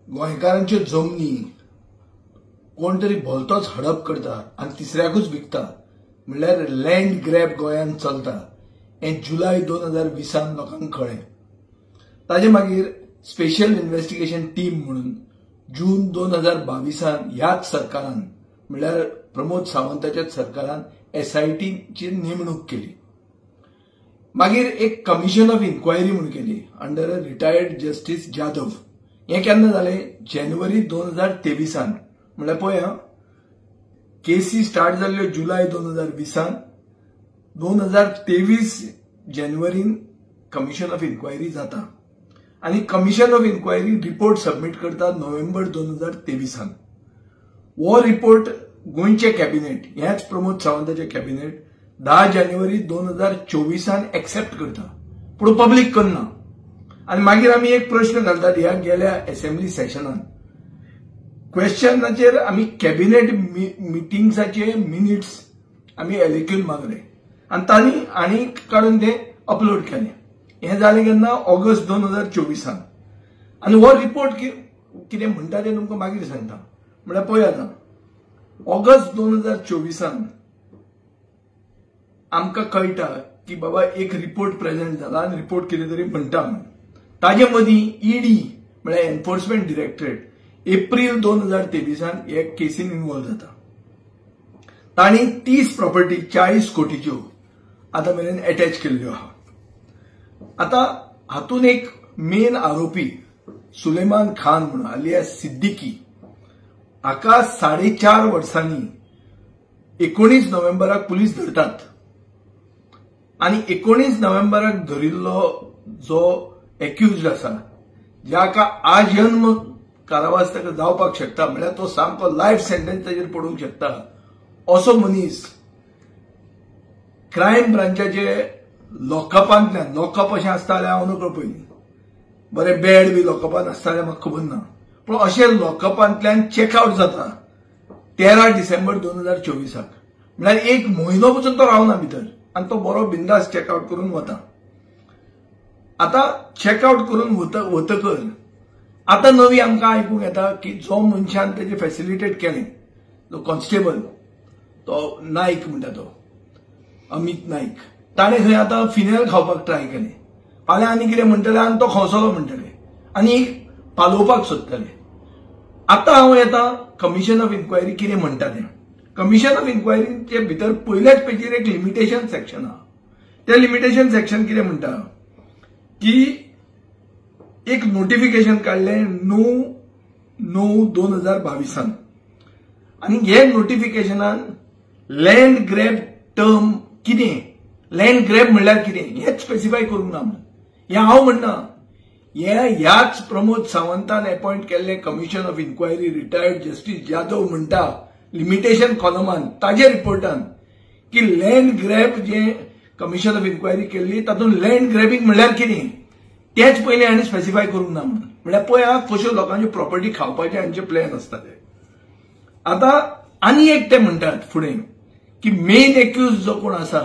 गोंयकारांच्यो जमनी कोण तरी भलतोच हडप करता आनी तिसऱ्याकूच विकता म्हणल्यार लँड ग्रॅब गोंयांत चलता हे जुलय 2020 लोकांक कळ्ळें। ताजे मागीर स्पेशल इन्व्हेस्टिगेशन टीम म्हणून जून 2022 ह्याच सरकारान म्हणल्यार प्रमोद सावंताच्याच सरकारान SITची नेमणूक केली। मागीर एक कमिशन ऑफ इन्क्वायरी म्हणून केली under a retired justice Jadhav. हे केन्ना जालें? जानेवारी 2023 म्हणल्यार पळय केसी स्टार्ट जाल्ल्यो जुलय 2020 2023 जानेवारीन कमिशन ऑफ इन्क्वायरी जाता आनी commission of inquiry report submit करता नोव्हेंबर 2023। हो रिपोर्ट गोंयचे कॅबिनेट हेच प्रमोद सावंताचे कॅबिनेट 10 जानेवारी 2024 एक्सेप्ट करता पूण पब्लीक करना। आनी मागीर आमी एक प्रश्न घालतात ह्या गेल्या असेंब्ली सेशनान क्वेश्चनाचेर आमी कॅबिनेट मिटिंग्साचे मिनिट्स आमी एलिक्यून मागले आनी तांणी आनी काडून ते अपलोड केले। हे जालें केन्ना? ऑगस्ट 2024 आनी हो रिपोर्ट कितें म्हणटा ते तुमकां मागीर सांगता। म्हळ्यार पळय आतां ऑगस्ट 2024 आमकां कळटा की बाबा एक रिपोर्ट प्रेजेंट जाला आनी रिपोर्ट कितें तरी म्हणटा म्हणून। ताजे मदीं ईडी म्हळ्यार एनफोर्समेंट डिरेक्टरेट एप्रील 2023 हे केसीन इन्वॉल्व जाता। तांणी 30 प्रॉपर्टी 40 कोटीच्यो आतां मेरेन अटॅच केल्ल्यो आहा। आता हातून एक मेन आरोपी सुलेमान खान म्हणून आलियास सिद्दीकी हाका 4.5 वर्सांनी 19 नोव्हेंबराक पुलीस धरतात आनी 19 नोव्हेंबराक धरिल्लो जो एक्युज्ड आसा ज्याका आजन्म कारावास ताका जावपाक शकता म्हळ्यार तो सामको लायफ सेंटेन्स ताचेर पडूंक शकता असो मनीस क्रायम ब्रांचाचे लॉकअपांतल्यान लॉकअप अशें आसता जाल्यार हांव नकळो पयलीं बरें बेड बी लॉकअपान आसता जाल्यार म्हाका खबर ना पूण अशें लॉकअपांतल्यान चेकआउट जाता 13 डिसेंबर 2024 म्हळ्यार एक म्हयनो पसून तो रावना भितर आनी तो बरो बिंदास चेकआउट करून वता। आतां चेकआउट करून वतकर आतां नवी आमकां आयकूंक येता की जो मनशान तेजे फॅसिलिटेट केलें जो कॉन्स्टेबल तो नायक म्हणटा तो अमित नायक ताणें खंय आतां फिनेल खावपाक ट्राय केलें फाल्यां आनी कितें म्हणटले आनी तो खवसलो म्हणटले आनी पालोवपाक सोदतले। आतां हांव येता कमिशन ऑफ इन्क्वायरी कितें म्हणटा तें। कमिशन ऑफ इन्क्वायरीचे भितर पयल्याच पेजीर एक लिमिटेशन सेक्शन आहा। तें लिमिटेशन सेक्शन कितें म्हणटा की एक नोटिफिकेशन काडलें 9/9/2022 आनी हे नोटिफिकेशनान लँड ग्रॅब टर्म कितें लँड ग्रॅब म्हणल्यार कितें हेच स्पेसिफाय करूंक ना हें हांव म्हणना ह्याच प्रमोद सावंतान अपॉइंट केल्ले commission of inquiry retired justice Jadhav म्हणटा लिमिटेशन कॉलमान ताजे रिपोर्टान की लँड ग्रॅब जे कमिशन ऑफ इन्क्वायरी केल्ली तातूंत लँड ग्रॅबिंग म्हणल्यार कितें तेच पयलीं हांणी स्पेसिफाय करूंक ना म्हणल्यार पळय कश्यो लोकांच्यो प्रॉपर्टी खावपाचे हांचे प्लॅन आसता ते। आतां आनी एक ते म्हणटात फुडें की मेन एक्यूज जो कोण आसा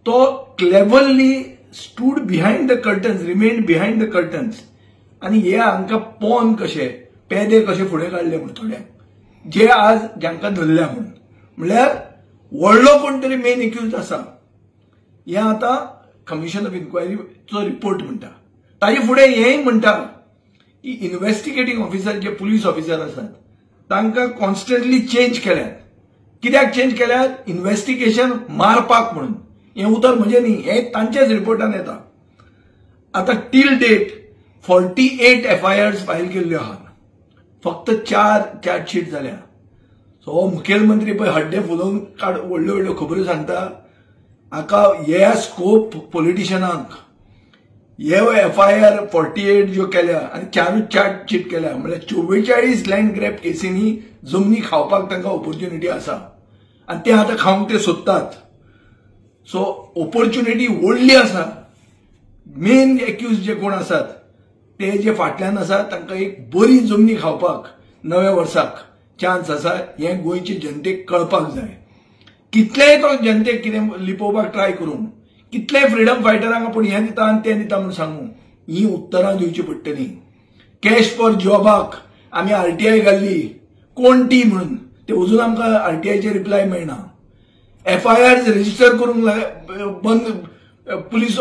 तो cleverly stood behind the curtains remained behind the curtains आनी हे हांकां पोन कशे पेदे कशे फुडें काडले म्हूण थोड्यांक जे आज जांकां धरल्या म्हणल्यार व्हडलो कोण तरी मेन एक्यूज आसा हें आतां कमिशन ऑफ इन्क्वायरीचो रिपोर्ट म्हणटा। ताजे फुडें हेंय म्हणटा की इन्व्हेस्टिगेटिंग ऑफिसर जे पुलीस ऑफिसर आसात तांकां कॉन्स्टंटली चेंज केल्यात। कित्याक चेंज केल्यात? इन्व्हेस्टिगेशन मारपाक म्हणून। हें उतर म्हणजे न्ही हें तांचेच रिपोर्टान येता। आतां टील डेट 48 FIRs फायल केल्ल्यो आहात फक्त 4 चार्जशीट जाल्या। सो मुखेलमंत्री पळय हड्डे फुलोवन व्हडल्यो व्हडल्यो खबरो सांगता हाका हे स्कोप पॉलिटिशियनांक हे FIR 48 ज्यो केल्या आनी 4 चार्जशीट केल्या म्हळ्यार 44 लँड ग्रॅब केसींनी जमनी खावपाक तांकां ऑपॉर्च्युनिटी आसा आनी ते आतां खावंक ते सोदतात। सो ऑपॉर्च्युनिटी व्हडली आसा। मेन एक्यूज जे कोण आसात ते जे फाटल्यान आसा तांकां एक बरी जमनी खावपाक नव्या वर्साक चान्स आसा हें गोंयचे जनतेक कळपाक जाय। कितलेय तो जनतेक कितें लिपोवपाक ट्राय करूं कितलेय फ्रीडम फायटरांक आपूण हें दिता आनी तें दिता म्हूण सांगू ही उत्तरां दिवची पडटलीं। कॅश फॉर जॉबाक आम्ही आरटीआय घाल्ली कोण ती म्हणून ते अजून आमकां आरटीआयचे रिप्लाय मेळना. FIR रजिस्टर करून बंद पुलीस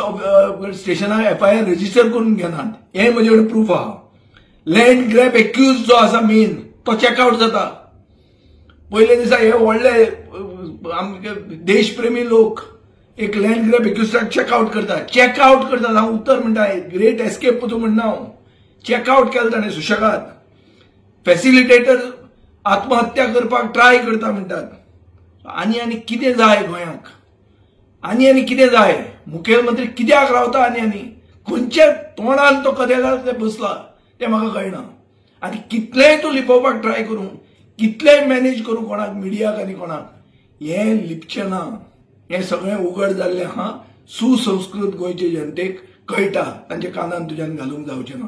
स्टेशनाक FIR रजिस्टर करून घेनात. हे म्हजे कडेन प्रूफ आहा. लँड ग्रॅब एक्यूज जो आसा मेन तो चेकआउट जाता. पयले दिसा हे व्हडले देशप्रेमी लोक एक लँड ग्रॅब एक्युजाक चेकआउट करतात. हांव उत्तर म्हणटा ग्रेट एस्केप तूं म्हणना हांव. चेकआउट केला ताणें सुशेगाद. फॅसिलिटेटर आत्महत्या करपाक ट्राय करता म्हणटात. आनी कितें जाय गोंयाक? आनी कितें जाय? मुखेलमंत्री कित्याक रावता आनी खंयच्या तोंडान तो कदेलाक ते बसला तें म्हाका कळना. आनी कितलेंय तूं लिपोवपाक ट्राय करूं, कितलेंय मॅनेज करूं कोणाक मिडियाक आनी कोणाक, हें लिपचें ना. हें सगळें उघड जाल्लें आहा. सुसंस्कृत गोंयचे जनतेक कळटा. तांच्या कानान तुज्यान घालूंक जावचें ना.